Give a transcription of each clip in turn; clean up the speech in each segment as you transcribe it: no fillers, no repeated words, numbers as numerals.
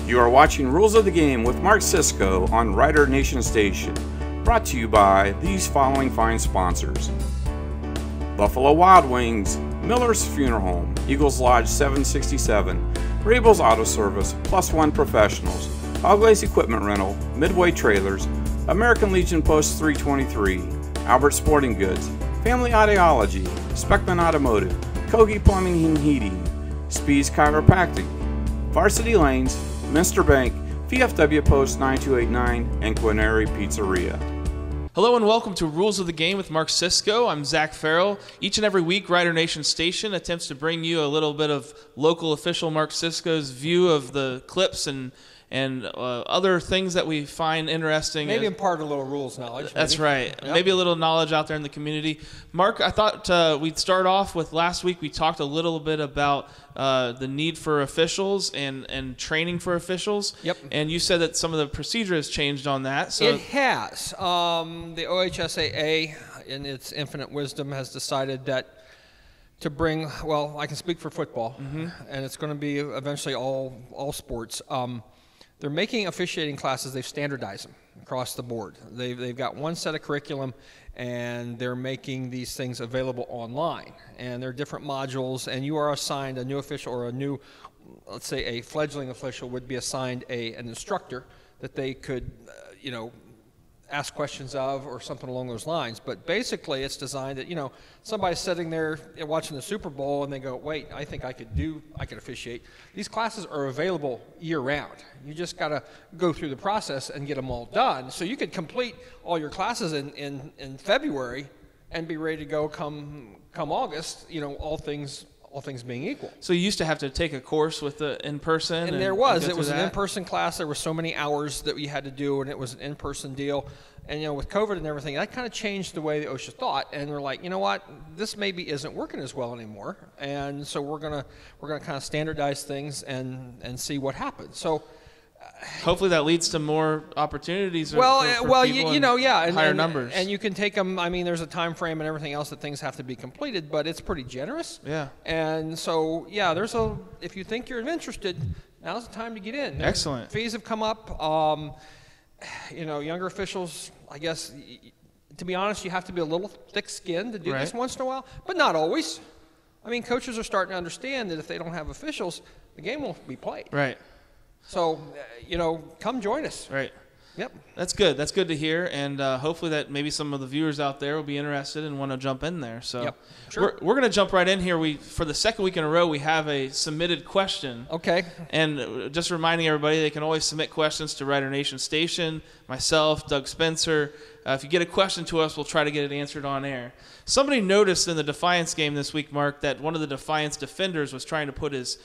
You are watching Rules of the Game with Mark Cisco on Rider Nation Station, brought to you by these following fine sponsors: Buffalo Wild Wings, Miller's Funeral Home, Eagles Lodge 767, Rabel's Auto Service, Plus One Professionals, Oglaze Equipment Rental, Midway Trailers, American Legion Post 323, Albert Sporting Goods, Family Ideology, Speckman Automotive, Kogi Plumbing and Heating, Spees Chiropractic, Varsity Lanes, Minster Bank, VFW Post 9289, and Quinary Pizzeria. Hello and welcome to Rules of the Game with Mark Cisco. I'm Zach Farrell. Each and every week, Rider Nation Station attempts to bring you a little bit of local official Mark Cisco's view of the clips and other things that we find interesting. Maybe impart a little rules knowledge. That's right. Yep. Maybe a little knowledge out there in the community. Mark, I thought we'd start off with last week we talked a little bit about the need for officials and training for officials. Yep. And you said that some of the procedure has changed on that. So it has. The OHSAA, in its infinite wisdom, has decided that to bring, well, I can speak for football, and it's going to be eventually all sports. They're making officiating classes, they've standardized them across the board. They've got one set of curriculum, and they're making these things available online. And there are different modules, and you are assigned a new official, or a new, let's say a fledgling official would be assigned an instructor that they could, ask questions of, or something along those lines. But basically it's designed that, somebody's sitting there watching the Super Bowl and they go, wait, I think I could officiate. These classes are available year round. You just got to go through the process and get them all done. So you could complete all your classes in February and be ready to go come August, all things being equal. So you used to have to take a course with the in-person? And there was. It was an in-person class. There were so many hours that we had to do, and it was an in-person deal. And, with COVID and everything, that kind of changed the way the OSHA thought. And we're like, you know what? This maybe isn't working as well anymore. And so we're gonna kind of standardize things and see what happens. So hopefully that leads to more opportunities. Well, and higher numbers. And you can take them. I mean, there's a time frame and everything else that things have to be completed, but it's pretty generous. Yeah. And so, if you think you're interested, now's the time to get in. Excellent. Fees have come up. Younger officials, I guess, to be honest, you have to be a little thick-skinned to do this once in a while, but not always. I mean, coaches are starting to understand that if they don't have officials, the game won't be played. Right. So, come join us. Right. Yep. That's good. That's good to hear, and hopefully that maybe some of the viewers out there will be interested and want to jump in there. So yep. Sure. We're going to jump right in here. For the second week in a row, we have a submitted question. Okay. And just reminding everybody, they can always submit questions to Rider Nation Station, myself, Doug Spencer. If you get a question to us, we'll try to get it answered on air. Somebody noticed in the Defiance game this week, Mark, that one of the Defiance defenders was trying to put his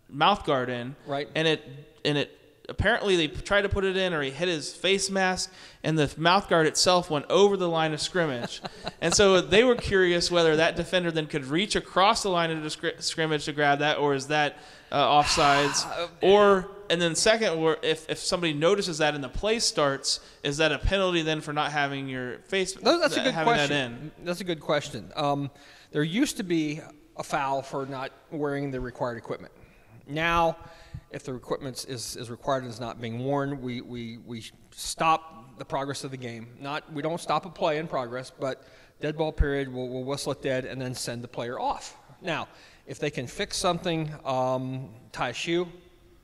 mouth guard in. Right. And it apparently they tried to put it in, or he hit his face mask, and the mouth guard itself went over the line of scrimmage. And so they were curious whether that defender then could reach across the line of the scrimmage to grab that, or is that offsides? And then second, if somebody notices that and the play starts, is that a penalty then for not having your face? That's a good question. That in? That's a good question. There used to be a foul for not wearing the required equipment. Now, if the equipment is required and is not being worn, we stop the progress of the game. We don't stop a play in progress, but dead ball period, we'll whistle it dead and then send the player off. Now, if they can fix something, tie a shoe,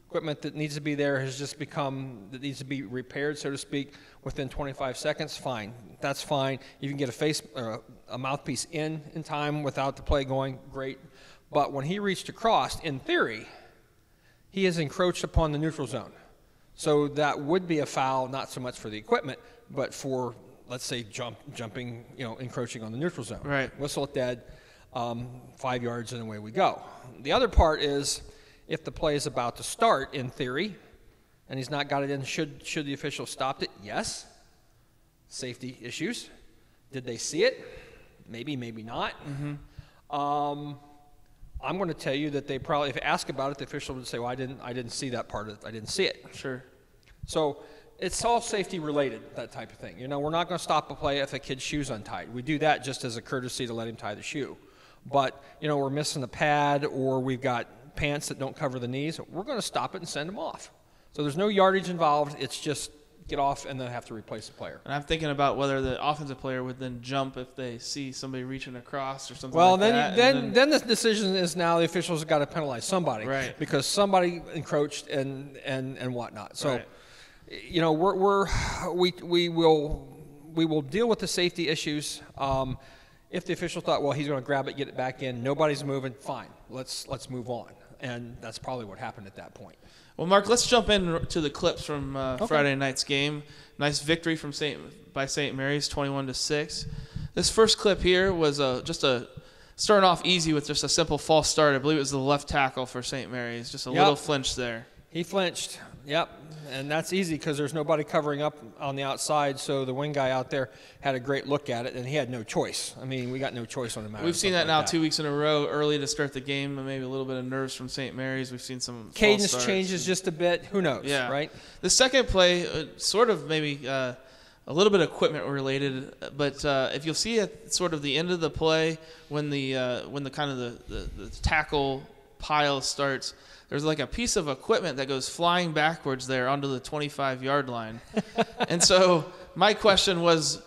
equipment that needs to be there that needs to be repaired, so to speak, within 25 seconds, fine. That's fine. You can get a mouthpiece in time without the play going, great. But when he reached across, in theory, he has encroached upon the neutral zone. So that would be a foul, not so much for the equipment, but for, let's say, jumping, encroaching on the neutral zone. Right. Whistle it dead, 5 yards, and away we go. The other part is, if the play is about to start, in theory, and he's not got it in, should the official stopped it? Yes. Safety issues. Did they see it? Maybe, maybe not. I'm going to tell you that they probably, if you ask about it, the official would say, well, I didn't see that part of it. I didn't see it. Sure. So it's all safety related, that type of thing. We're not going to stop a play if a kid's shoe's untied. We do that just as a courtesy to let him tie the shoe. But, we're missing a pad, or we've got pants that don't cover the knees, we're going to stop it and send them off. So there's no yardage involved. It's just get off and then have to replace the player. And I'm thinking about whether the offensive player would then jump if they see somebody reaching across or something well, like that. Then the decision is now the officials have got to penalize somebody, right? Because somebody encroached and whatnot. So, right. You know, we will deal with the safety issues. If the official thought, well, he's going to grab it, get it back in, nobody's moving, fine, let's move on. And that's probably what happened at that point. Well, Mark, let's jump into the clips from Friday night's game. Nice victory from by St. Mary's, 21-6. This first clip here was starting off easy with just a simple false start. I believe it was the left tackle for St. Mary's, just a little flinch there. He flinched, yep, and that's easy because there's nobody covering up on the outside, so the wing guy out there had a great look at it, and he had no choice. I mean, we got no choice on the matter. We've seen that now 2 weeks in a row, early to start the game, and maybe a little bit of nerves from St. Mary's. We've seen some cadence changes just a bit. Who knows, right? The second play, sort of maybe a little bit equipment related, but if you'll see at sort of the end of the play when the kind of the tackle pile starts, there's like a piece of equipment that goes flying backwards there onto the 25-yard line. And so my question was,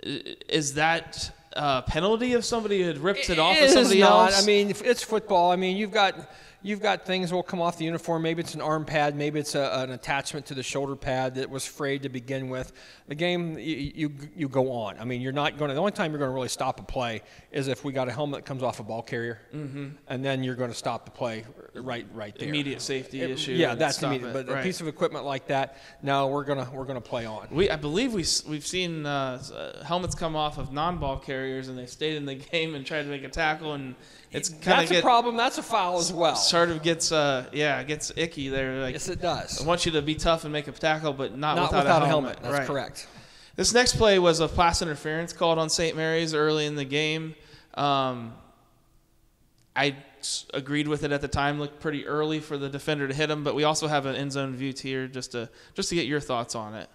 is that a penalty if somebody had ripped it off of somebody else? I mean, it's football. I mean, you've got things that will come off the uniform. Maybe it's an arm pad. Maybe it's an attachment to the shoulder pad that was frayed to begin with. The game, you go on. I mean, you're not going to – the only time you're going to really stop a play is if we got a helmet that comes off a ball carrier, and then you're going to stop the play right there. Immediate safety issue. Yeah, that's immediate. But a piece of equipment like that, no, we're gonna play on. I believe we've seen helmets come off of non-ball carriers, and they stayed in the game and tried to make a tackle, and it's kind of a problem. That's a foul as well. Sort of gets icky there. Like, yes, it does. I want you to be tough and make a tackle, but not without a helmet. That's correct. This next play was a pass interference called on St. Mary's early in the game. I agreed with it at the time. Looked pretty early for the defender to hit him, but we also have an end zone view here just to get your thoughts on it.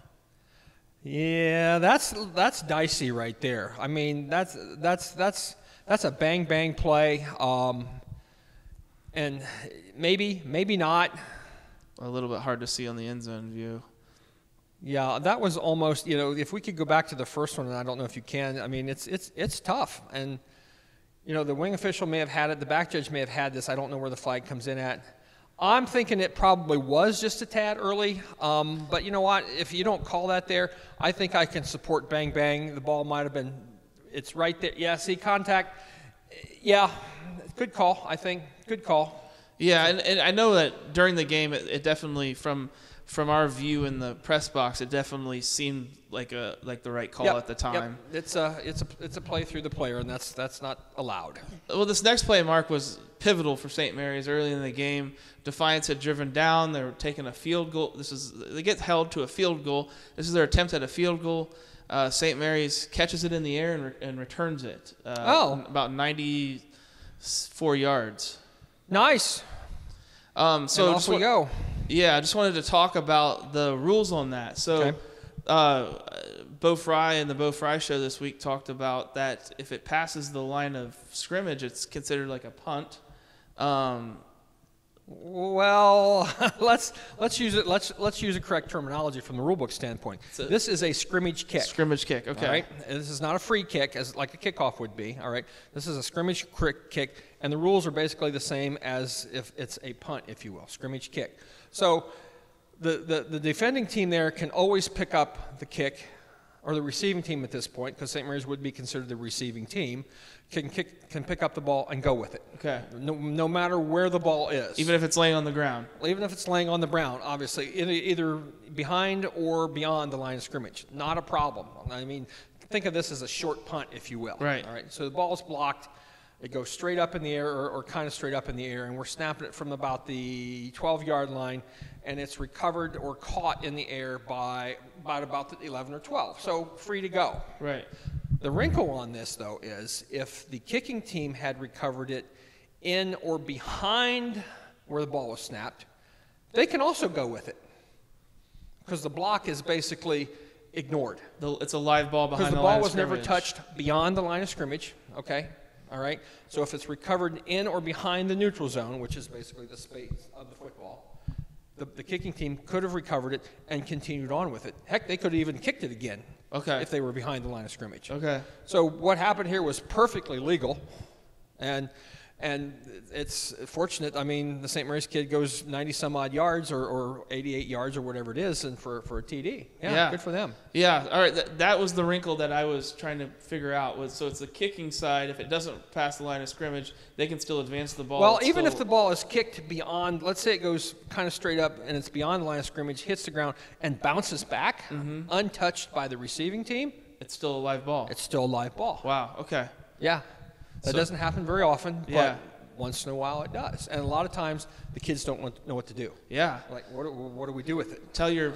Yeah, that's dicey right there. I mean, that's a bang play, and maybe not. A little bit hard to see on the end zone view. Yeah, that was almost, if we could go back to the first one, and I don't know if you can. I mean, it's tough, and the wing official may have had it, the back judge may have had this. I don't know where the flag comes in at. I'm thinking it probably was just a tad early, but you know what? If you don't call that there, I think I can support bang. The ball might have been, it's right there. Yeah, see, contact. Yeah, good call, I think. Good call. Yeah, and I know that during the game, it definitely, from our view in the press box, it definitely seemed like the right call at the time. Yep. It's a play through the player, and that's not allowed. Well, this next play, Mark, was pivotal for St. Mary's early in the game. Defiance had driven down. They were taking a field goal. They get held to a field goal. This is their attempt at a field goal. St. Mary's catches it in the air and returns it. About 94 yards. Nice. So off we go. Yeah, I just wanted to talk about the rules on that. So, Bo Fry and the Bo Fry Show this week talked about that if it passes the line of scrimmage, it's considered like a punt. Well, let's use it. Let's use a correct terminology from the rulebook standpoint. This is a scrimmage kick. Scrimmage kick. Okay. All right. This is not a free kick, as like a kickoff would be. All right. This is a scrimmage kick, and the rules are basically the same as if it's a punt, if you will, scrimmage kick. So, the defending team there can always pick up the kick, or the receiving team at this point, because St. Mary's would be considered the receiving team, can pick up the ball and go with it. Okay. No matter where the ball is. Even if it's laying on the ground. Even if it's laying on the ground, obviously, either behind or beyond the line of scrimmage. Not a problem. I mean, think of this as a short punt, if you will. Right. All right. So the ball's blocked. It goes straight up in the air, or kind of straight up in the air, and we're snapping it from about the 12-yard line, and it's recovered or caught in the air by about the 11 or 12. So free to go. Right. The wrinkle on this, though, is if the kicking team had recovered it in or behind where the ball was snapped, they can also go with it, because the block is basically ignored. It's a live ball behind the line of scrimmage. Because the ball was never touched beyond the line of scrimmage, okay? All right. So if it's recovered in or behind the neutral zone, which is basically the space of the football, the kicking team could have recovered it and continued on with it. Heck, they could have even kicked it again. Okay. If they were behind the line of scrimmage. Okay. So what happened here was perfectly legal, and it's fortunate. I mean, the St. Mary's kid goes 90-some-odd yards or 88 yards or whatever it is, and for a TD. Yeah, good for them. Yeah, all right. That was the wrinkle that I was trying to figure out. So it's the kicking side. If it doesn't pass the line of scrimmage, they can still advance the ball. Well, even if the ball is kicked beyond, let's say it goes kind of straight up and it's beyond the line of scrimmage, hits the ground, and bounces back, untouched by the receiving team, it's still a live ball. It's still a live ball. Wow, okay. Yeah. That doesn't happen very often, but Yeah. once in a while it does. And a lot of times the kids don't know what to do. Yeah. Like, what do we do with it? Tell your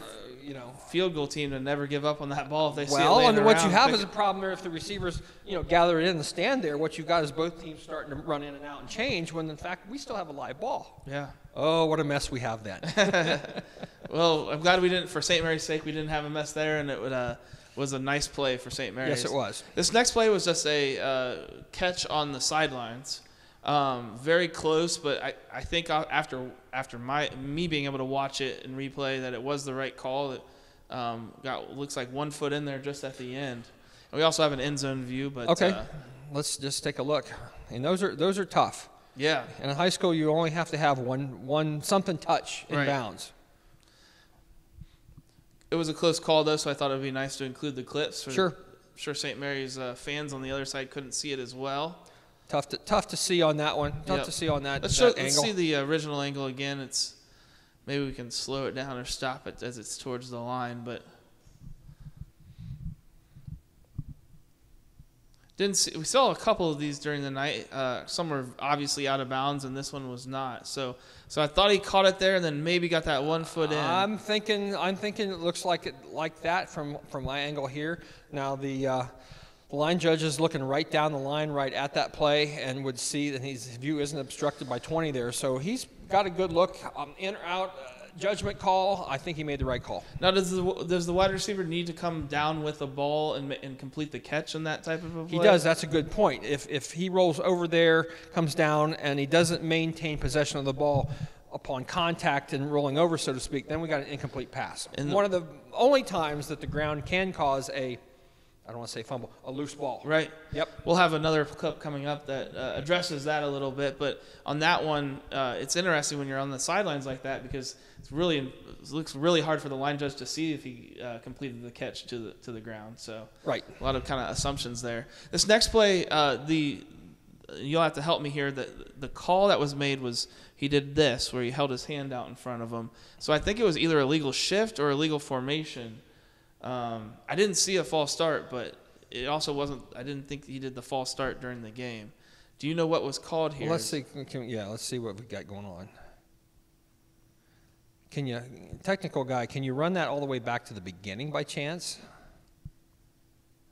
field goal team to never give up on that ball if they see it Well, laying and what around. you have is a problem there if the receivers, gather it in the stand there. What you've got is both teams starting to run in and out and change when, in fact, we still have a live ball. Yeah. Oh, what a mess we have then. Well, I'm glad we didn't, for St. Mary's sake, we didn't have a mess there, and it was a nice play for St. Mary's. Yes, it was. This next play was just a catch on the sidelines. Very close, but I think after me being able to watch it and replay that it was the right call. It looks like 1 foot in there just at the end. And we also have an end zone view, but okay, let's just take a look. And those are tough. Yeah. And in high school, you only have to have one something touch in bounds. It was a close call though, so I thought it would be nice to include the clips. Sure. I'm sure St. Mary's fans on the other side couldn't see it as well. Tough to see on that one. Tough to see on that, Let's angle. see the original angle again. Maybe we can slow it down or stop it as it's towards the line, but we saw a couple of these during the night. Some were obviously out of bounds, and this one was not. So I thought he caught it there, and then maybe got that 1 foot in. I'm thinking it looks like that from my angle here. Now the line judge is looking right down the line, right at that play, and would see that his view isn't obstructed by 20 there. So he's got a good look. In or out, judgment call. I think he made the right call. Now, does the wide receiver need to come down with the ball and complete the catch in that type of a play? He does. That's a good point. If he rolls over there, comes down, and he doesn't maintain possession of the ball upon contact and rolling over, so to speak, then we got an incomplete pass. And one of the only times that the ground can cause I don't want to say fumble, a loose ball. Right. Yep. We'll have another clip coming up that addresses that a little bit, but on that one, it's interesting when you're on the sidelines like that because it looks really hard for the line judge to see if he completed the catch to the ground. So right. A lot of kind of assumptions there. This next play, you'll have to help me here. The call that was made was he did this where he held his hand out in front of him. So I think it was either a legal shift or a legal formation. I didn't see a false start, but it also wasn't. I didn't think he did the false start during the game. Do you know what was called here? Well, let's see. Let's see what we got going on. Technical guy, can you run that all the way back to the beginning by chance?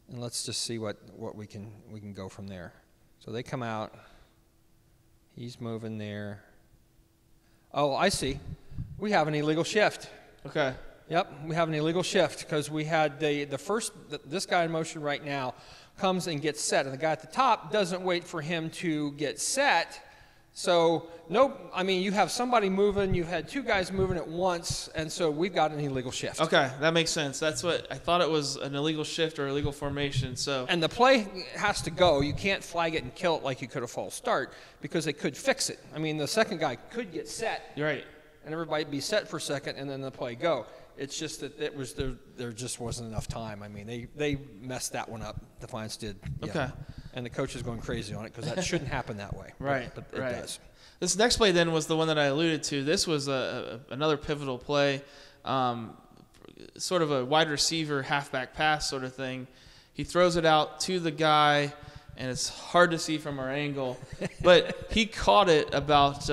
And let's just see what we can go from there. So they come out. He's moving there. Oh, I see. We have an illegal shift. Okay. Yep, we have an illegal shift because we had this guy in motion right now comes and gets set, and the guy at the top doesn't wait for him to get set. So, you have somebody moving, you've had two guys moving at once, and so we've got an illegal shift. Okay, that makes sense. That's what I thought it was, an illegal shift or illegal formation. So, and the play has to go. You can't flag it and kill it like you could a false start because they could fix it. I mean, the second guy could get set. You're right. And everybody be set for a second, and then the play go. It's just that there just wasn't enough time. I mean, they messed that one up. Defiance did. Yeah. Okay. And the coach is going crazy on it because that shouldn't happen that way. Right. But it does. This next play then was the one that I alluded to. This was another pivotal play, sort of a wide receiver halfback pass sort of thing. He throws it out to the guy, and it's hard to see from our angle, but he caught it about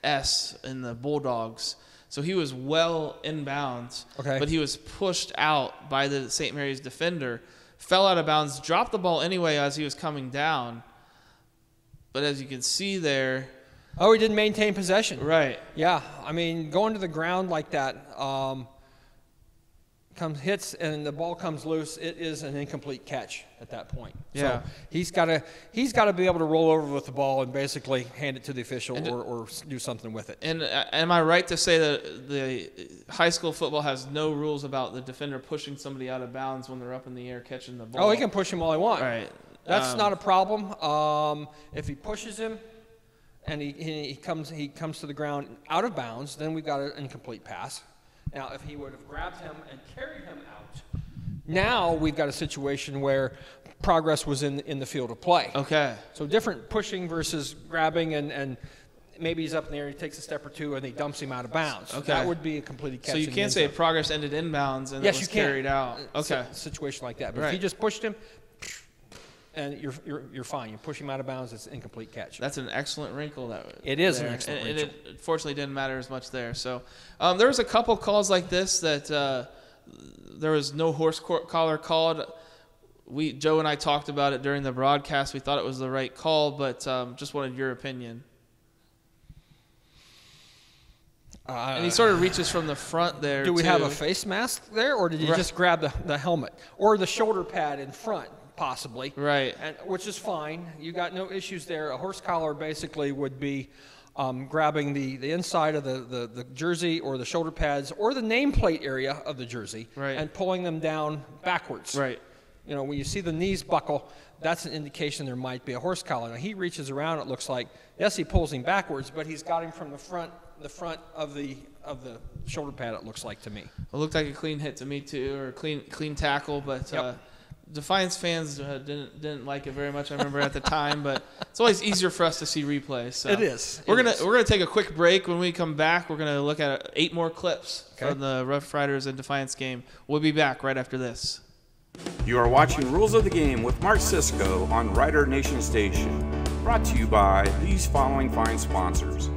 S in the Bulldogs. So he was well inbounds, but he was pushed out by the St. Mary's defender, fell out of bounds, dropped the ball anyway as he was coming down. But as you can see there... Oh, he didn't maintain possession. Right. Yeah, I mean, going to the ground like that, hits and the ball comes loose, it is an incomplete catch at that point. Yeah. So he's got to be able to roll over with the ball and basically hand it to the official or do something with it. And am I right to say that the high school football has no rules about the defender pushing somebody out of bounds when they're up in the air catching the ball? Oh, he can push him all he wants. Right. That's not a problem. If he pushes him and he comes to the ground out of bounds, then we've got an incomplete pass. Now, if he would have grabbed him and carried him out, now we've got a situation where progress was in the field of play. Okay. So different pushing versus grabbing, and maybe he's up in the air, he takes a step or two, and he dumps him out of bounds. Okay. That would be a completed catch. So you can't say progress ended inbounds and yes, it was you can. carried out. Okay. Situation like that. But Right. if you just pushed him, and you're fine. You push him out of bounds, it's an incomplete catch. That's an excellent wrinkle. It is there. an excellent and wrinkle. it unfortunately didn't matter as much there. So there was a couple calls like this that there was no horse collar called. Joe and I talked about it during the broadcast. We thought it was the right call, but just wanted your opinion. And he sort of reaches from the front there. Do we too. have a face mask there, or did you just grab the helmet or the shoulder pad in front? Possibly. Right. And which is fine. You got no issues there. A horse collar basically would be grabbing the inside of the jersey or the shoulder pads or the nameplate area of the jersey and pulling them down backwards. Right. You know, when you see the knees buckle, that's an indication there might be a horse collar. Now, he reaches around, it looks like, yes, he pulls him backwards, but he's got him from the front of the shoulder pad, it looks like to me. It looked like a clean hit to me too, or clean tackle, but Defiance fans didn't like it very much. I remember at the time, but it's always easier for us to see replays. So it is. We're gonna take a quick break. When we come back, we're gonna look at 8 more clips from the Rough Riders and Defiance game. We'll be back right after this. You are watching Rules of the Game with Mark Cisco on Rider Nation Station. Brought to you by these following fine sponsors: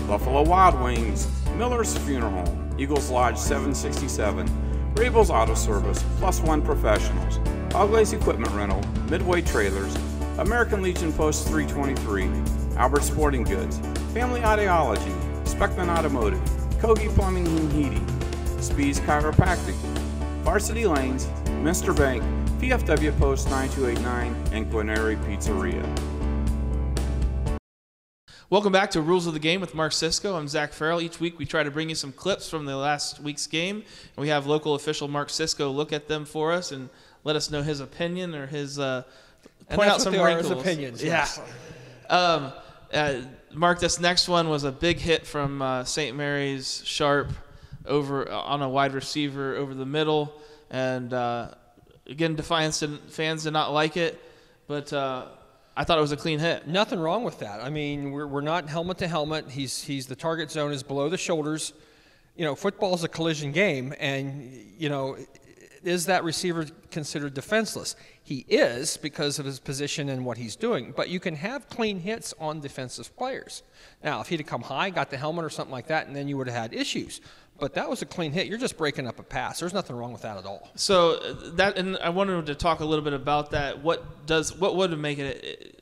Buffalo Wild Wings, Miller's Funeral Home, Eagles Lodge 767. Rabel's Auto Service, Plus One Professionals, Oglaze Equipment Rental, Midway Trailers, American Legion Post 323, Albert Sporting Goods, Family Ideology, Speckman Automotive, Kogi Plumbing and Heating, Speeds Chiropractic, Varsity Lanes, Minster Bank, VFW Post 9289, and Guarneri Pizzeria. Welcome back to Rules of the Game with Mark Cisco. I'm Zach Farrell. Each week we try to bring you some clips from the last week's game, and we have local official Mark Cisco look at them for us and let us know his opinion or his point out some wrinkles. His opinions. Yeah. Mark, this next one was a big hit from St. Mary's Sharp over on a wide receiver over the middle, and again, Defiance fans did not like it, but I thought it was a clean hit. Nothing wrong with that. I mean, we're not helmet to helmet. He's the target zone is below the shoulders. You know, football is a collision game, and you know, is that receiver considered defenseless? He is because of his position and what he's doing. But you can have clean hits on defensive players. Now, if he'd have come high, got the helmet or something like that, and then you would have had issues. But that was a clean hit. You're just breaking up a pass. There's nothing wrong with that at all. So that, and I wanted to talk a little bit about that. What would make it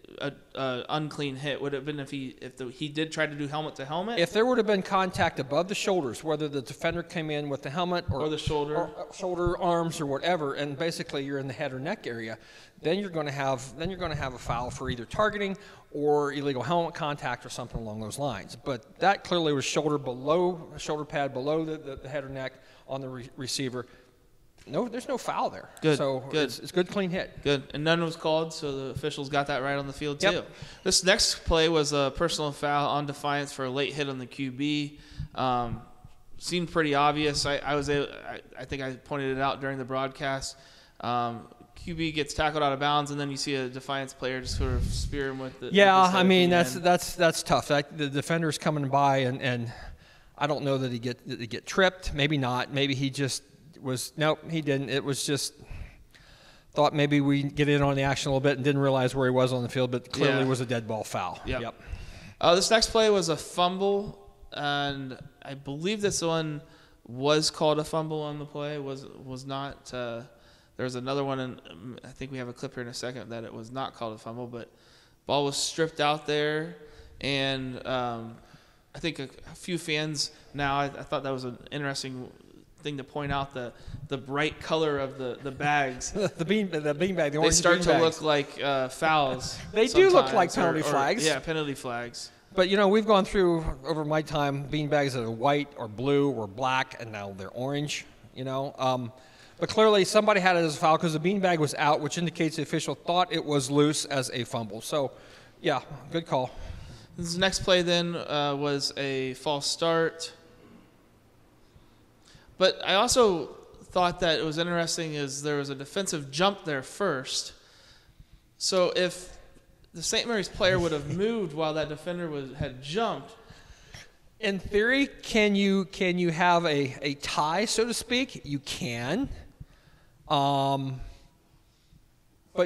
a unclean hit? Would it have been if he did try to do helmet to helmet? If there would have been contact above the shoulders, whether the defender came in with the helmet or the shoulder, or shoulder, arms, or whatever, and basically you're in the head or neck area, then you're going to have a foul for either targeting or illegal helmet contact or something along those lines. But that clearly was shoulder pad below the head or neck on the receiver. No, there's no foul there. Good. So good. It's good, clean hit. Good. And none was called, so the officials got that right on the field too. Yep. This next play was a personal foul on Defiance for a late hit on the QB. Seemed pretty obvious. I think I pointed it out during the broadcast. QB gets tackled out of bounds, and then you see a Defiance player just sort of spear him with the. Yeah, with his head I mean at the end. that's tough. The defender's coming by, and I don't know that he get tripped. Maybe not. Maybe he just was. Nope, he didn't. It was just thought maybe we get in on the action a little bit and didn't realize where he was on the field, but clearly was a dead ball foul. Yep. This next play was a fumble, and I believe this one was called a fumble on the play. Was not. There was another one, and I think we have a clip here in a second that it was not called a fumble, but ball was stripped out there, and I think a few fans now. I thought that was an interesting thing to point out the bright color of the bags. the bean bag. They start to look like fouls. They do look like penalty flags. Yeah, penalty flags. But, we've gone through, over my time, beanbags that are white or blue or black, and now they're orange, But clearly somebody had it as a foul because the beanbag was out, which indicates the official thought it was loose as a fumble. So, yeah, good call. This next play then was a false start. But I also thought that it was interesting is there was a defensive jump there first. So if the St. Mary's player would have moved while that defender had jumped. In theory, can you have a tie, so to speak? You can. But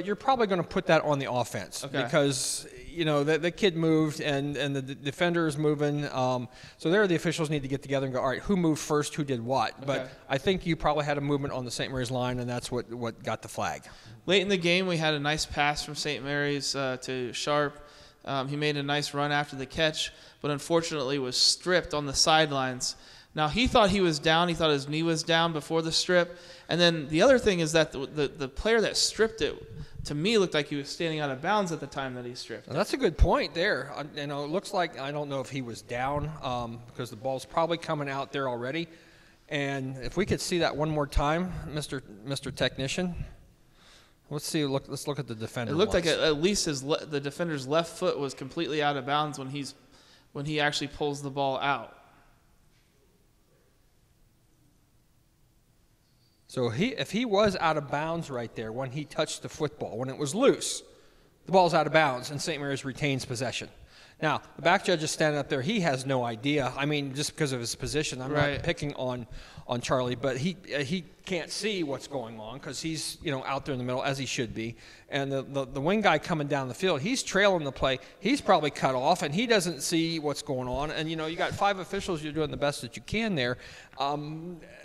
you're probably going to put that on the offense because, the kid moved and the defender is moving. So there the officials need to get together and go, all right, who moved first, who did what? But I think you probably had a movement on the St. Mary's line, and that's what got the flag. Late in the game, we had a nice pass from St. Mary's to Sharp. He made a nice run after the catch, but unfortunately was stripped on the sidelines. Now, he thought he was down. He thought his knee was down before the strip. And then the other thing is that the player that stripped it, to me, looked like he was standing out of bounds at the time that he stripped it. That's a good point there. It looks like, I don't know if he was down because the ball's probably coming out there already. And if we could see that one more time, Mr. Technician. Let's see. Let's look at the defender. It looked like at least the defender's left foot was completely out of bounds when he actually pulls the ball out. So if he was out of bounds right there when he touched the football, when it was loose, the ball's out of bounds and St. Mary's retains possession. Now, the back judge is standing up there. He has no idea. I mean, just because of his position. I'm not picking on Charlie, but he can't see what's going on because he's out there in the middle, as he should be. And the wing guy coming down the field, he's trailing the play. He's probably cut off, and he doesn't see what's going on. And, you got 5 officials. You're doing the best that you can there.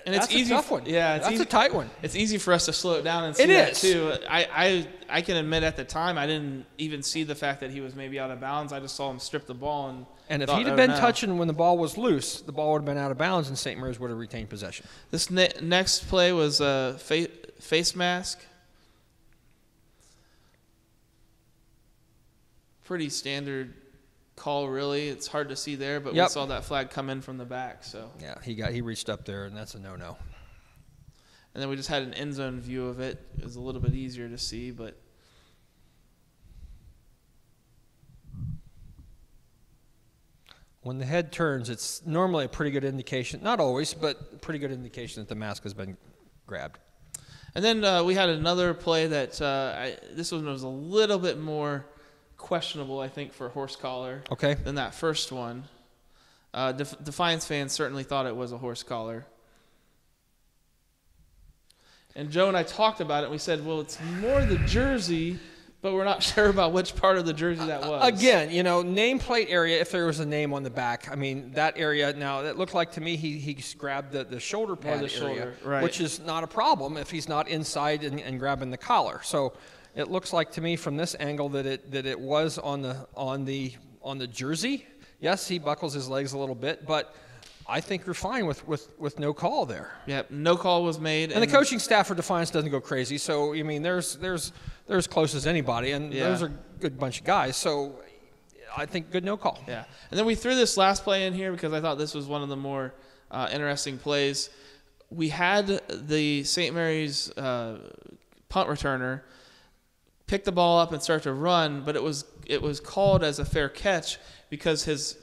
And it's easy. A tough one. Yeah, that's a tight one. It's easy for us to slow it down and see that too. I can admit at the time I didn't even see the fact that he was maybe out of bounds. I just saw him strip the ball and if he'd have been touching when the ball was loose, the ball would have been out of bounds and St. Mary's would have retained possession. This next play was a face mask. Pretty standard call, really. It's hard to see there, but we saw that flag come in from the back. So yeah, he reached up there, and that's a no-no. And then we just had an end zone view of it. It was a little bit easier to see, but when the head turns, it's normally a pretty good indication. Not always, but a pretty good indication that the mask has been grabbed. And then we had another play that this one was a little bit more questionable, I think, for horse collar than that first one. Defiance fans certainly thought it was a horse collar. And Joe and I talked about it, and we said, well, it's more the jersey, but we're not sure about which part of the jersey that was. Again, nameplate area, if there was a name on the back, I mean, that area, now, it looked like to me he grabbed the shoulder pad area, which is not a problem if he's not inside and grabbing the collar. So it looks like to me from this angle that it was on the jersey. Yes, he buckles his legs a little bit, but I think you're fine with no call there. Yeah, no call was made. And the coaching staff for Defiance doesn't go crazy. So, I mean, they're as close as anybody, and those are a good bunch of guys. So I think good no call. Yeah. And then we threw this last play in here because I thought this was one of the more interesting plays. We had the St. Mary's punt returner pick the ball up and start to run, but it was called as a fair catch because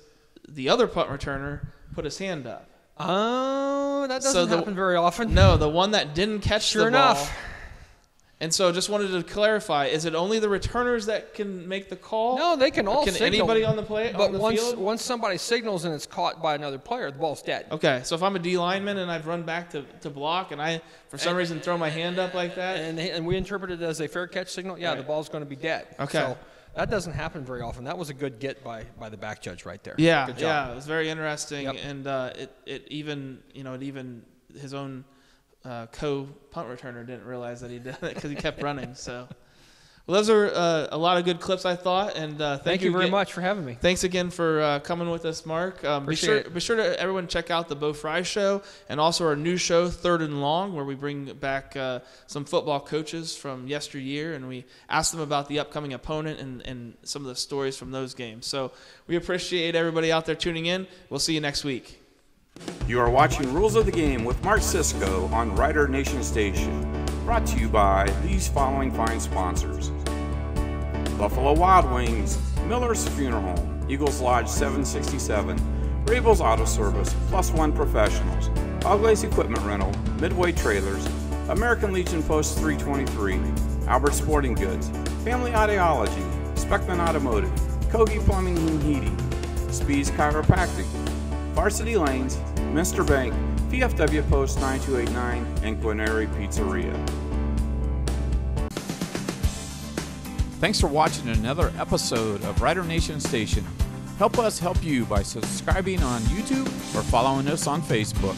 the other punt returner put his hand up. Oh, that doesn't happen very often. No, the one that didn't catch the ball. Sure enough. And so just wanted to clarify, is it only the returners that can make the call? No, they can all signal. Can anybody on the play but on the field? Once somebody signals and it's caught by another player, the ball's dead. Okay, so if I'm a D lineman and I've run back to block and I, for some reason, throw my hand up like that? And we interpret it as a fair catch signal, the ball's going to be dead. Okay. So that doesn't happen very often. That was a good get by the back judge right there. Yeah, good job. Yeah, it was very interesting, and it even his own co-punt returner didn't realize that he did it because he kept running. So Well, those are a lot of good clips, I thought, and Thank you very much for having me. Thanks again for coming with us, Mark. Be sure to everyone check out the Bo Fry Show and also our new show, Third and Long, where we bring back some football coaches from yesteryear, and we ask them about the upcoming opponent and some of the stories from those games. So we appreciate everybody out there tuning in. We'll see you next week. You are watching Rules of the Game with Mark Cisco on Rider Nation Station. Brought to you by these following fine sponsors: Buffalo Wild Wings, Miller's Funeral Home, Eagles Lodge 767, Rabel's Auto Service, Plus One Professionals, Oglace Equipment Rental, Midway Trailers, American Legion Post 323, Albert Sporting Goods, Family Ideology, Speckman Automotive, Kogi Plumbing and Heating, Spees Chiropractic, Varsity Lanes, Minster Bank, VFW Post 9289, and Guarneri Pizzeria. Thanks for watching another episode of Rider Nation Station. Help us help you by subscribing on YouTube or following us on Facebook.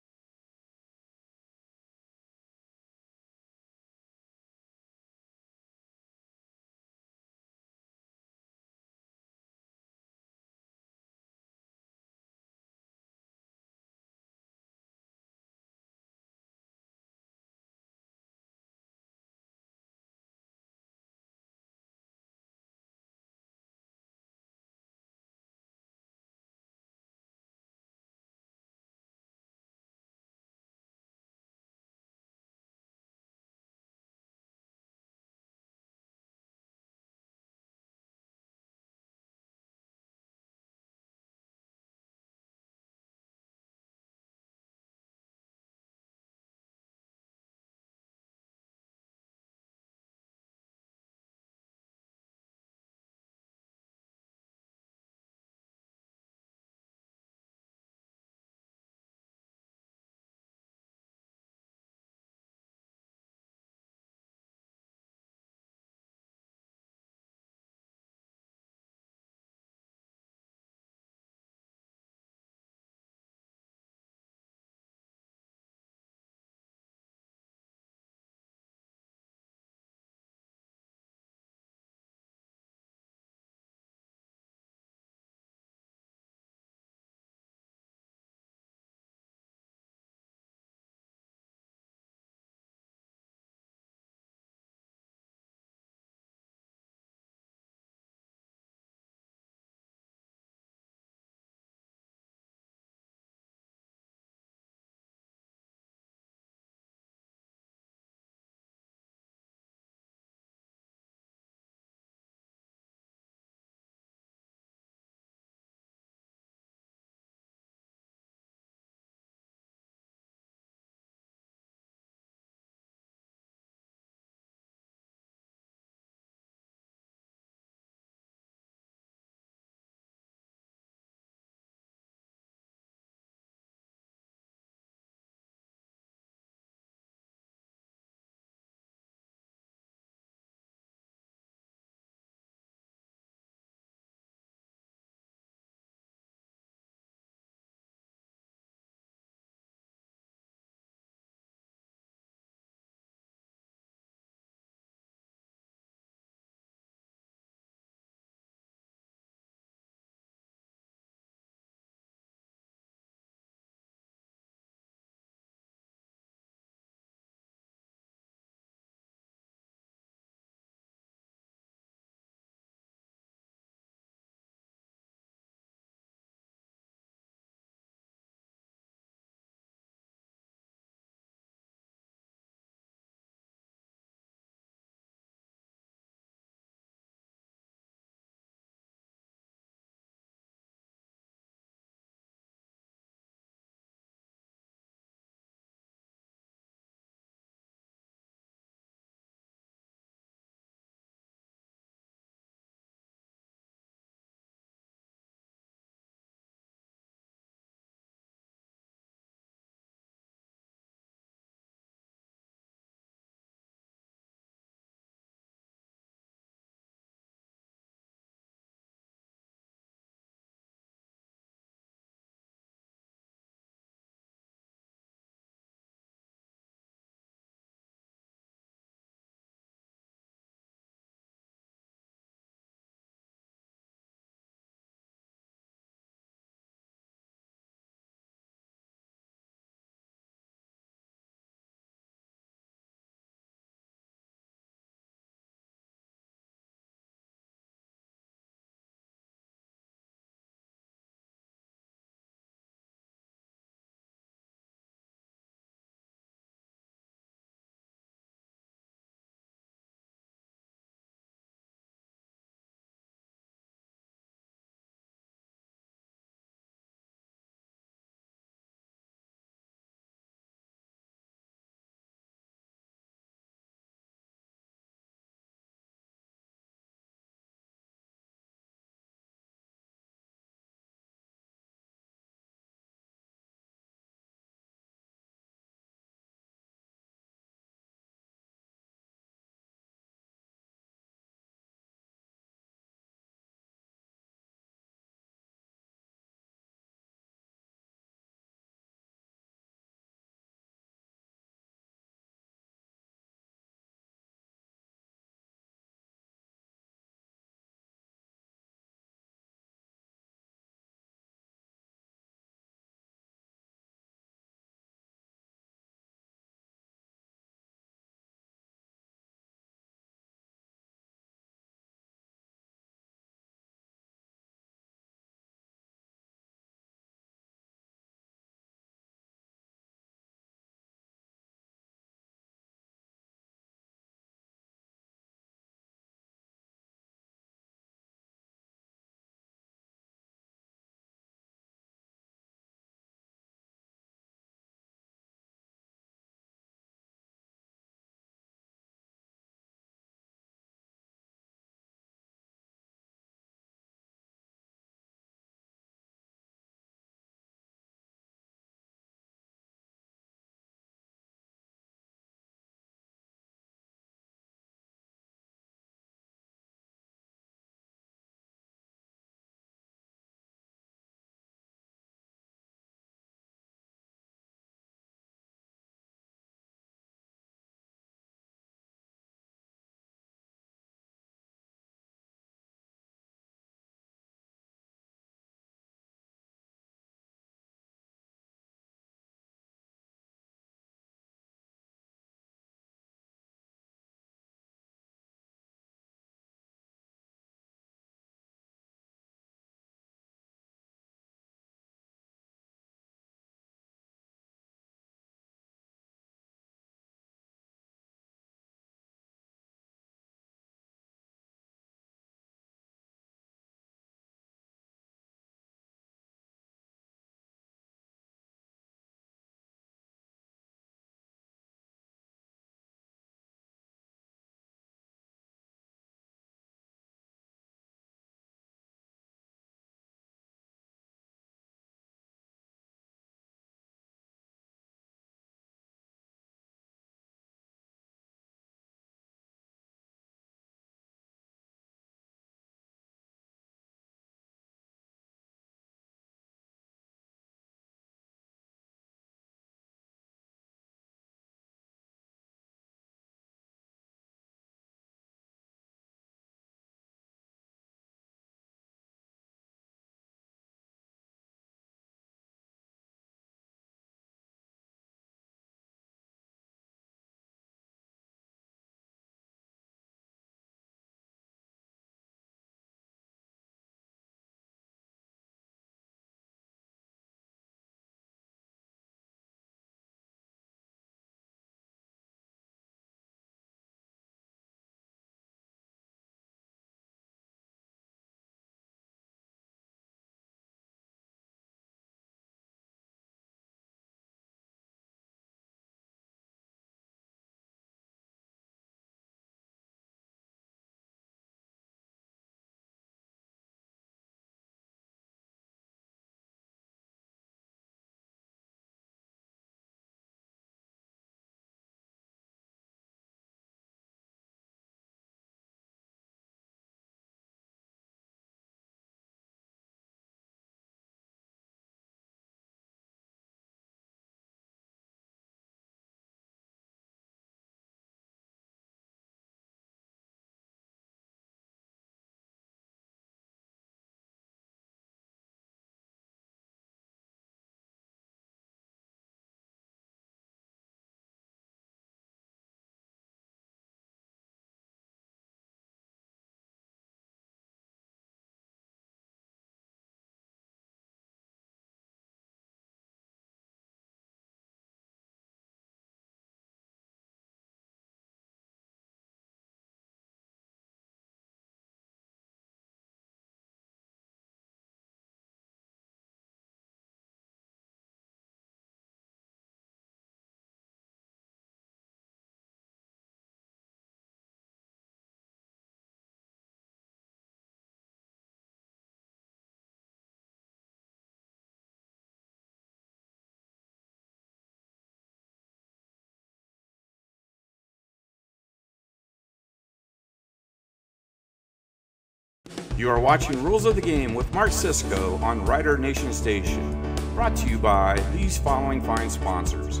You are watching Rules of the Game with Mark Cisco on Rider Nation Station, brought to you by these following fine sponsors: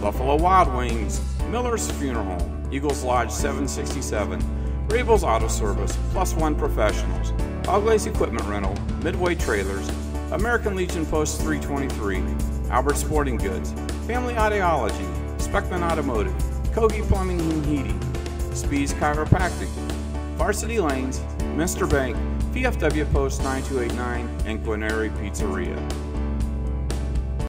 Buffalo Wild Wings, Miller's Funeral Home, Eagles Lodge 767, Rabel's Auto Service, Plus One Professionals, Oglace Equipment Rental, Midway Trailers, American Legion Post 323, Albert Sporting Goods, Family Audiology, Speckman Automotive, Kogi Plumbing and Heating, Speeds Chiropractic, Varsity Lanes, Minster Bank, VFW Post 9289, and Guaneri Pizzeria.